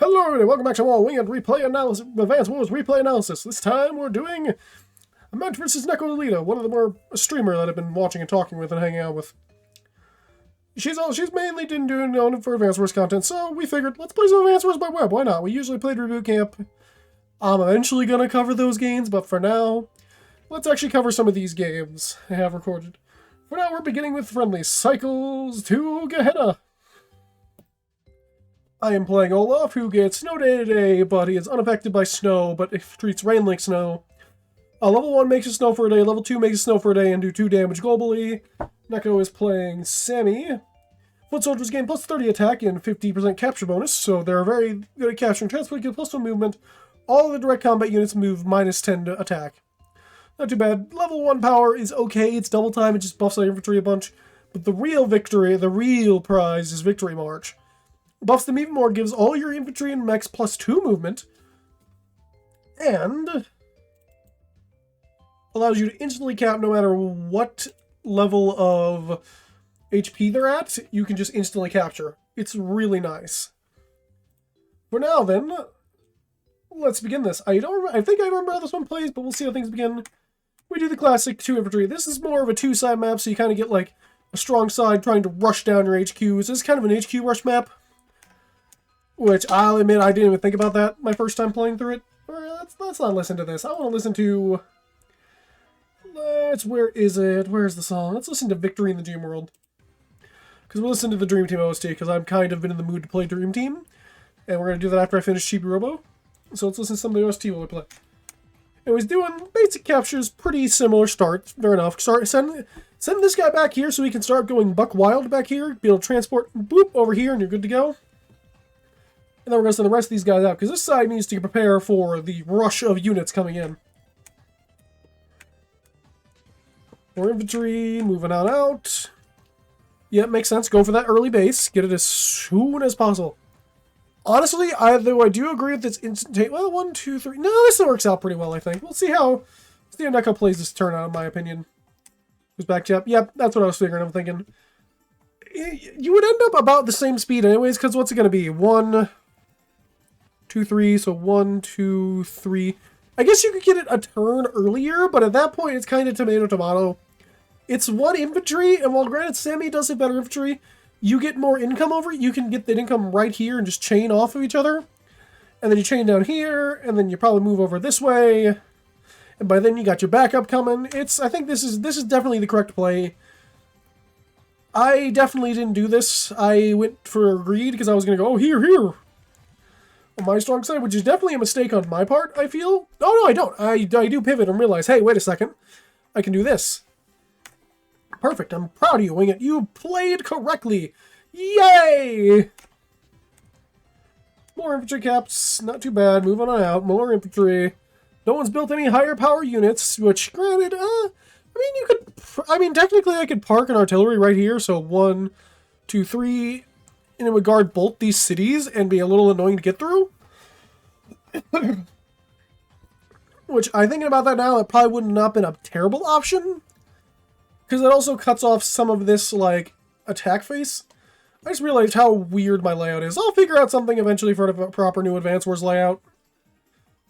Hello everybody, welcome back to more Wingit Replay Analysis, Advanced Wars Replay Analysis. This time we're doing a match versus Neko Lita, one of the more streamer that I've been watching and talking with and hanging out with. She's mainly been doing it for Advanced Wars content, so we figured, let's play some Advanced Wars by web, why not? We usually play Reboot Camp. I'm eventually gonna cover those games, but for now, let's actually cover some of these games I have recorded. For now, we're beginning with friendly Cycles to Gehenna. I am playing Olaf, who gets snow day to day, but he is unaffected by snow, but it treats rain like snow. Level 1 makes it snow for a day, level 2 makes it snow for a day and do 2 damage globally. Neko is playing Sammy. Foot Soldiers gain plus 30 attack and 50% capture bonus, so they're very good at capturing transport, get plus 1 movement. All of the direct combat units move minus 10 to attack. Not too bad. Level 1 power is okay, it's double time, it just buffs our infantry a bunch. But the real victory, the real prize is Victory March. Buffs them even more, gives all your infantry and mechs plus 2 movement, and allows you to instantly cap no matter what level of HP they're at, you can just instantly capture. It's really nice. For now then, let's begin this. I think I remember how this one plays, but we'll see how things begin. We do the classic 2 infantry. This is more of a 2-side map, so you kind of get like a strong side trying to rush down your HQs. This is kind of an HQ rush map. Which, I'll admit, I didn't even think about that my first time playing through it. Let's not listen to this. I want to listen to... Where is it? Where's the song? Let's listen to Victory in the Dream World. Because we'll listen to the Dream Team OST, because I've kind of been in the mood to play Dream Team. And we're going to do that after I finish Chibi Robo. So let's listen to some of the OST while we play. It was doing basic captures, pretty similar start. Fair enough. Send this guy back here so he can start going buck wild back here. Be able to transport, boop, over here, and you're good to go. And then we're going to send the rest of these guys out, because this side needs to prepare for the rush of units coming in. More infantry, moving on out. Yeah, makes sense. Go for that early base. Get it as soon as possible. Honestly, though I do agree with this instant take. Well, 1, 2, 3. No, this works out pretty well, I think. We'll see how Neko plays this turn out, in my opinion. Who's back up? Yep, that's what I was figuring. I'm thinking. You would end up about the same speed anyways, because what's it going to be? 1... 2, 3, so 1, 2, 3. I guess you could get it a turn earlier, but at that point it's kind of tomato. It's 1 infantry, and while granted Sammy does have better infantry, you get more income over it. You can get that income right here and just chain off of each other. And then you chain down here, and then you probably move over this way. And by then you got your backup coming. I think this is definitely the correct play. I definitely didn't do this. I went for greed because I was going to go, oh, here. On my strong side, which is definitely a mistake on my part, I feel. Oh, no, I don't. I do pivot and realize, hey, wait a second. I can do this. Perfect. I'm proud of you, Wingit. You played correctly. Yay! More infantry caps. Not too bad. Moving on out. More infantry. No one's built any higher power units, which, granted, technically I could park an artillery right here, so 1, 2, 3... and it would guard both these cities and be a little annoying to get through. Which, I thinking about that now, it probably would not have been a terrible option. Because it also cuts off some of this, like, attack phase. I just realized how weird my layout is. I'll figure out something eventually for a proper new Advance Wars layout.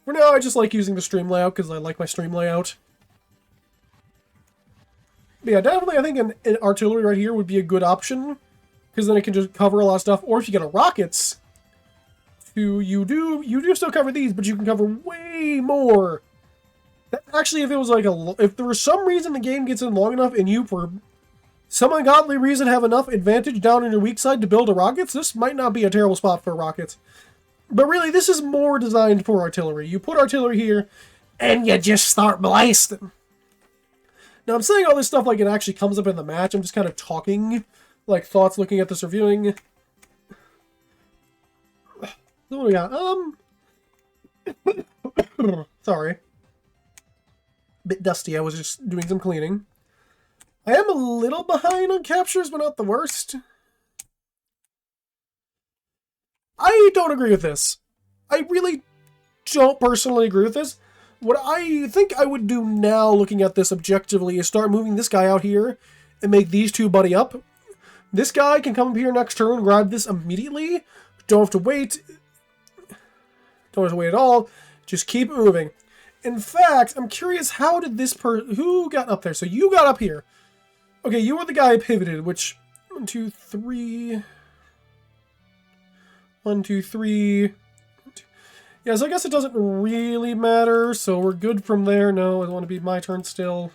For now, I just like using the stream layout because I like my stream layout. But yeah, definitely I think an artillery right here would be a good option. Because then it can just cover a lot of stuff. Or if you get a rockets, you do still cover these, but you can cover way more. Actually, if it was like if there was some reason the game gets in long enough and you, for some ungodly reason, have enough advantage down on your weak side to build a rockets, this might not be a terrible spot for rockets. But really, this is more designed for artillery. You put artillery here, and you just start blasting. Now, I'm saying all this stuff like it actually comes up in the match. I'm just kind of talking... like thoughts looking at this reviewing. What do we got? Sorry. Bit dusty, I was just doing some cleaning. I am a little behind on captures, but not the worst. I don't agree with this. I really don't personally agree with this. What I think I would do now, looking at this objectively, is start moving this guy out here and make these two buddy up. This guy can come up here next turn, grab this immediately. Don't have to wait. Don't have to wait at all. Just keep moving. In fact, I'm curious, how did this who got up there? So you got up here. Okay, you were the guy who pivoted, which 1, 2, 3. 1, 2, 3. Yeah, so I guess it doesn't really matter, so we're good from there. No, I want to be my turn still.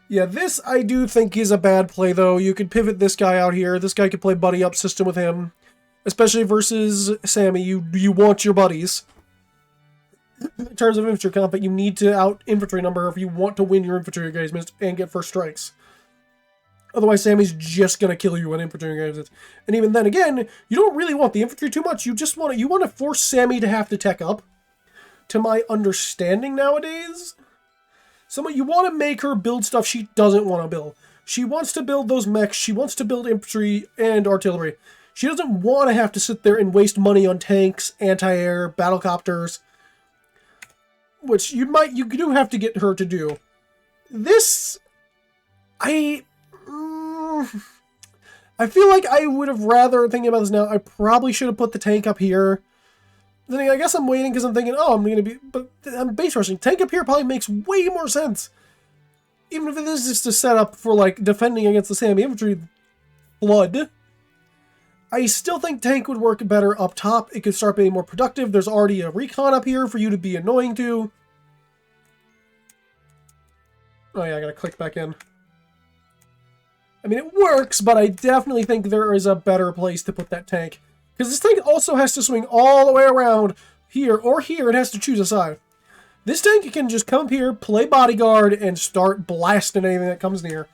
Yeah, this I do think is a bad play, though. You could pivot this guy out here. This guy could play buddy-up system with him. Especially versus Sammy. You want your buddies. In terms of infantry combat, you need to out-infantry number if you want to win your infantry engagements and get first strikes. Otherwise, Sammy's just gonna kill you in infantry engagements. And even then, again, you don't really want the infantry too much. You just want to force Sammy to have to tech up. To my understanding nowadays, you want to make her build stuff she doesn't want to build. She wants to build those mechs. She wants to build infantry and artillery. She doesn't want to have to sit there and waste money on tanks, anti-air, battlecopters, which you do have to get her to do. This, I feel like I would have rather, thinking about this now, I probably should have put the tank up here. Then I guess I'm waiting because I'm thinking, oh, but I'm base rushing. Tank up here probably makes way more sense. Even if it is just a setup for, like, defending against the Sammy infantry flood. I still think tank would work better up top. It could start being more productive. There's already a recon up here for you to be annoying to. Oh yeah, I gotta click back in. I mean, it works, but I definitely think there is a better place to put that tank. Because this tank also has to swing all the way around here or here. It has to choose a side. This tank can just come up here, play bodyguard, and start blasting anything that comes near.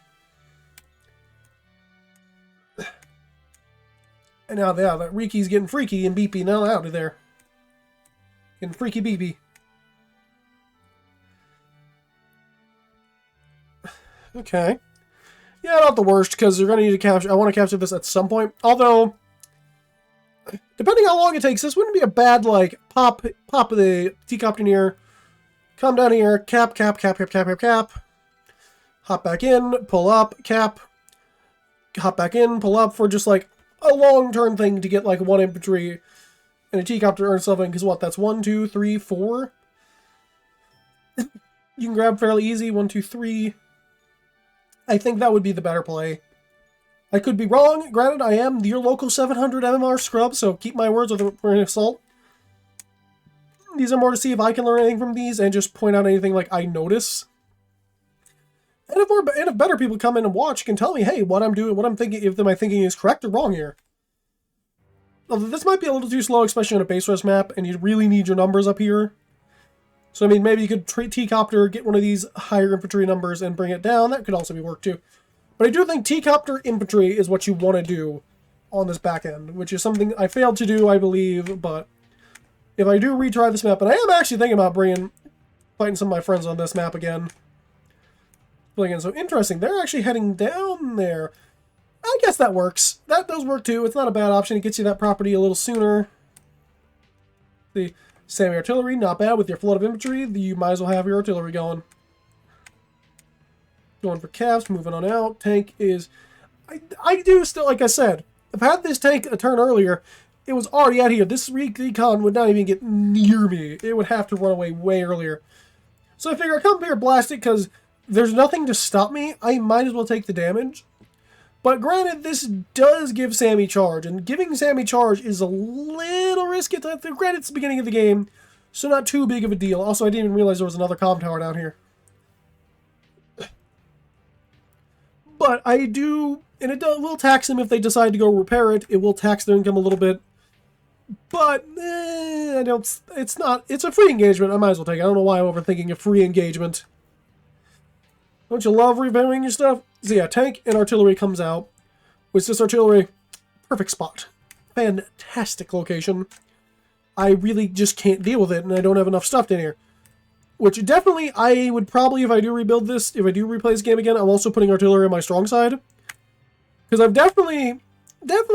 And now, yeah, that Riki's getting freaky and beepy now out of there. Getting freaky beepy. Okay. Yeah, not the worst, because you're going to need to capture... I want to capture this at some point. Although, depending how long it takes, this wouldn't be a bad, like, pop the T-copter near, come down here, cap. Hop back in, pull up, cap. Hop back in, pull up for just, like, a long-term thing to get, like, 1 infantry and a T-copter or something, because what, that's 1, 2, 3, 4? You can grab fairly easy, 1, 2, 3. I think that would be the better play. I could be wrong. Granted, I am your local 700 MMR scrub, so keep my words with a grain of salt. These are more to see if I can learn anything from these and just point out anything like I notice. And if better people come in and watch, can tell me, hey, what I'm doing, what I'm thinking, if my thinking is correct or wrong here. Although this might be a little too slow, especially on a base rush map, and you really need your numbers up here. So, I mean, maybe you could T-copter, get one of these higher infantry numbers and bring it down. That could also be work too. But I do think T-copter infantry is what you want to do on this back end, which is something I failed to do, I believe, but if I do retry this map, and I am actually thinking about fighting some of my friends on this map again. So interesting, they're actually heading down there. I guess that works. That does work too. It's not a bad option. It gets you that property a little sooner. The Sammy artillery, not bad with your flood of infantry. You might as well have your artillery going. Going for caps, moving on out. Tank is... I do still, like I said, if I had this tank a turn earlier, it was already out here. This recon would not even get near me. It would have to run away way earlier. So I figure I come here, blast it, because there's nothing to stop me. I might as well take the damage. But granted, this does give Sammy charge, and giving Sammy charge is a little risky. Granted, it's the beginning of the game, so not too big of a deal. Also, I didn't even realize there was another comm tower down here. But I do, and it will tax them if they decide to go repair it. It will tax their income a little bit. But, I don't, it's a free engagement. I might as well take it. I don't know why I'm overthinking a free engagement. Don't you love repairing your stuff? So yeah, tank and artillery comes out. With this artillery, perfect spot. Fantastic location. I really just can't deal with it, and I don't have enough stuff in here. Which definitely, I would probably, if I do rebuild this, if I do replay this game again, I'm also putting artillery on my strong side. Because I've definitely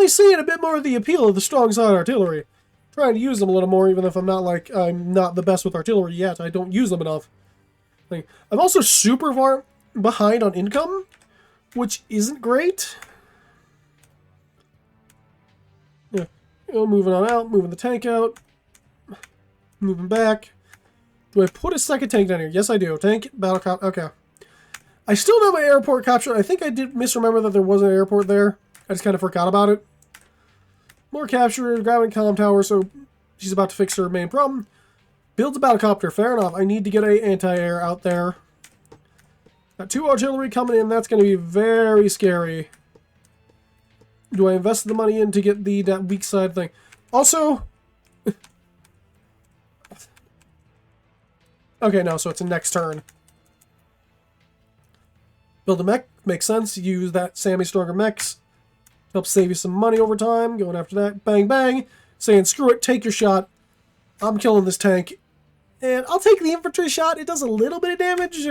seen a bit more of the appeal of the strong side artillery. Trying to use them a little more, even if I'm not the best with artillery yet. I don't use them enough. I'm also super far behind on income, which isn't great. Yeah, Moving on out, moving the tank out. Moving back. Do I put a second tank down here? Yes, I do. Tank, battle cop. Okay. I still know my airport capture. I think I did misremember that there was an airport there. I just kind of forgot about it. More capture, grabbing comm tower, so she's about to fix her main problem. Builds a battlecopter. Fair enough. I need to get a anti-air out there. Got 2 artillery coming in. That's going to be very scary. Do I invest the money in to get that weak side thing? Also... okay, no, so it's a next turn. Build a mech. Makes sense. Use that Sammy Stronger mechs. Help save you some money over time. Going after that. Bang, bang. Saying, screw it. Take your shot. I'm killing this tank. And I'll take the infantry shot. It does a little bit of damage.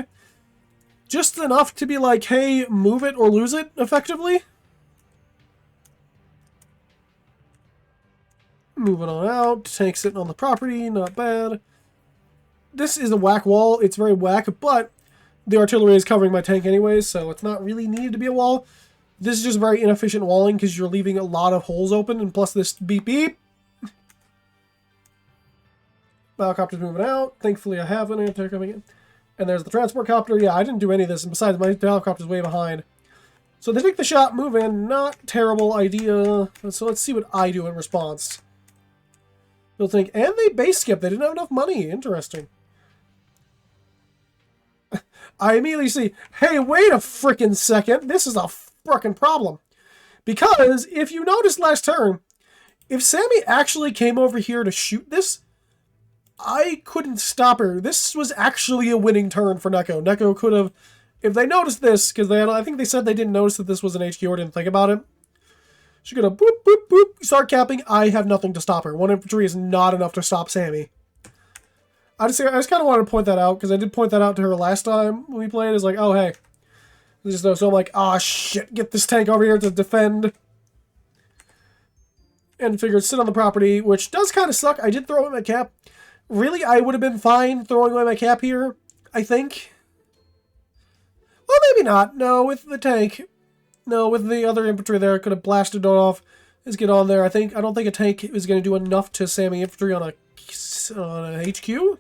Just enough to be like, hey, move it or lose it, effectively. Moving on out. Tank sitting on the property. Not bad. This is a whack wall. It's very whack, but the artillery is covering my tank anyways, so it's not really needed to be a wall. This is just very inefficient walling because you're leaving a lot of holes open, and plus this beep beep. Helicopter's moving out. Thankfully, I have an anti coming in. And there's the transport copter. Yeah, I didn't do any of this, and besides, my helicopter's way behind. So they take the shot, move in. Not terrible idea. So let's see what I do in response. They'll think, and they base skip. They didn't have enough money. Interesting. I immediately see, hey, wait a frickin' second. This is a frickin' problem. Because if you noticed last turn, if Sammy actually came over here to shoot this, I couldn't stop her. This was actually a winning turn for Neko. Neko could have, if they noticed this, because I think they said they didn't notice that this was an HQ or didn't think about it. She could have boop, boop, boop, start capping. I have nothing to stop her. 1 infantry is not enough to stop Sammy. I just kind of wanted to point that out, because I did point that out to her last time when we played. It's like, oh, hey. So I'm like, ah, shit, get this tank over here to defend. And figured sit on the property, which does kind of suck. I did throw away my cap. Really, I would have been fine throwing away my cap here, I think. Well, maybe not. No, with the tank. No, with the other infantry there, I could have blasted it off. Let's get on there. I don't think a tank is going to do enough to Sammy infantry on a HQ.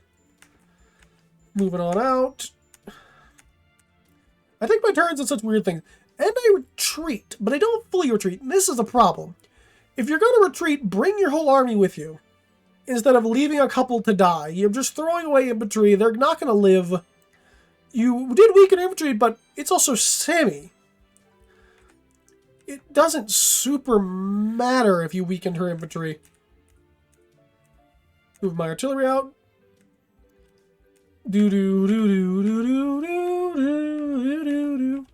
Moving on out. I think my turns on such weird things. And I retreat, but I don't fully retreat. And this is a problem. If you're going to retreat, bring your whole army with you. Instead of leaving a couple to die. You're just throwing away infantry. They're not going to live. You did weaken infantry, but it's also Sammy. It doesn't super matter if you weakened her infantry. Move my artillery out. Do-do-do-do-do-do-do-do-do-do.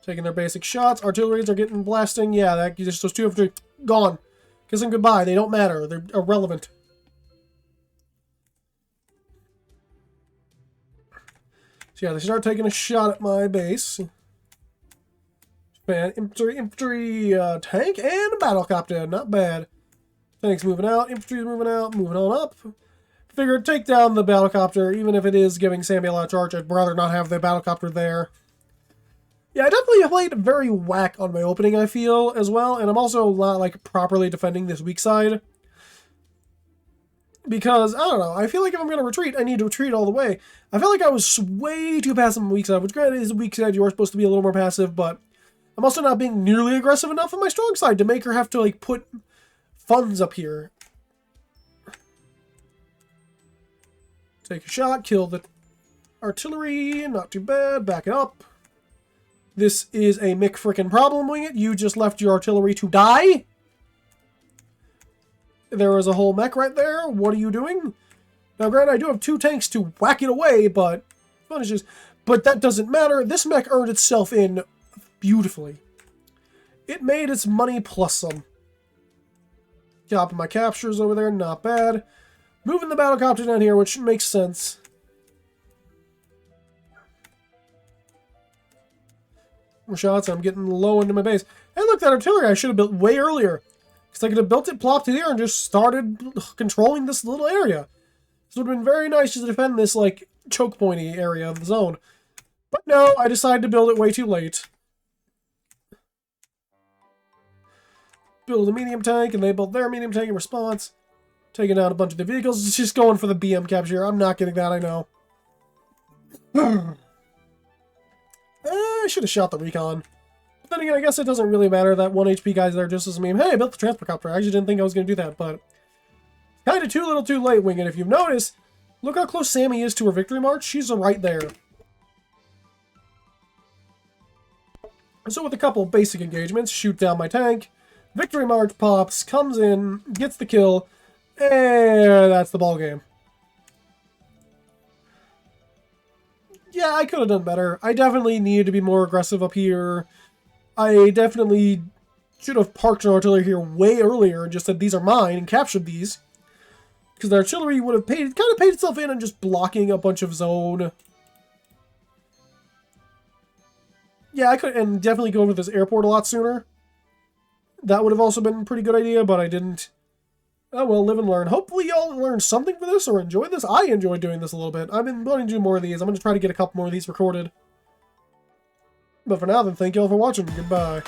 Taking their basic shots. Artilleries are getting blasting. Yeah, just those 2 infantry gone. Kiss them goodbye. They don't matter. They're irrelevant. So yeah, they start taking a shot at my base. Man, infantry, tank, and a battlecopter. Not bad. Tanks moving out. Infantry's moving out. Moving on up. Figured take down the battlecopter, even if it is giving Sammy a lot of charge. I'd rather not have the battlecopter there. Yeah, I definitely played very whack on my opening, I feel, as well. And I'm also not, like, properly defending this weak side. Because, I don't know, I feel like if I'm going to retreat, I need to retreat all the way. I feel like I was way too passive on the weak side, which granted is a weak side. You are supposed to be a little more passive, but I'm also not being nearly aggressive enough on my strong side to make her have to, like, put funds up here. Take a shot, kill the artillery, not too bad, back it up. This is a Mick frickin' problem, Wingit. You just left your artillery to die? There was a whole mech right there. What are you doing? Now, granted, I do have 2 tanks to whack it away, but that doesn't matter. This mech earned itself in beautifully. It made its money plus some. Chopping my captures over there, not bad. Moving the battlecopter down here, which makes sense. More shots, I'm getting low into my base. And look, that artillery I should have built way earlier. Because I could have built it, plopped it here, and just started controlling this little area. This would have been very nice to defend this, like, choke pointy area of the zone. But no, I decided to build it way too late. build a medium tank, and they built their medium tank in response. Taking out a bunch of the vehicles. It's just going for the BM capture. I'm not getting that, I know. I should have shot the recon. But then again, I guess it doesn't really matter. That 1 HP guy's there just as a meme. Hey, I built the transport copter. I actually didn't think I was going to do that, but... kind of too little too late, Wingit. If you've noticed, look how close Sammy is to her victory march. She's right there. So with a couple of basic engagements, shoot down my tank, victory march pops, comes in, gets the kill, and that's the ball game. Yeah, I could have done better. I definitely needed to be more aggressive up here. I definitely should have parked an artillery here way earlier and just said these are mine and captured these. Because the artillery would have kind of paid itself in on just blocking a bunch of zone. Yeah, I could, and definitely go over this airport a lot sooner. That would have also been a pretty good idea, but I didn't. Oh well, live and learn. Hopefully y'all learned something from this or enjoy this. I enjoyed doing this a little bit. I've been wanting to do more of these. I'm going to try to get a couple more of these recorded. But for now then, thank y'all for watching. Goodbye.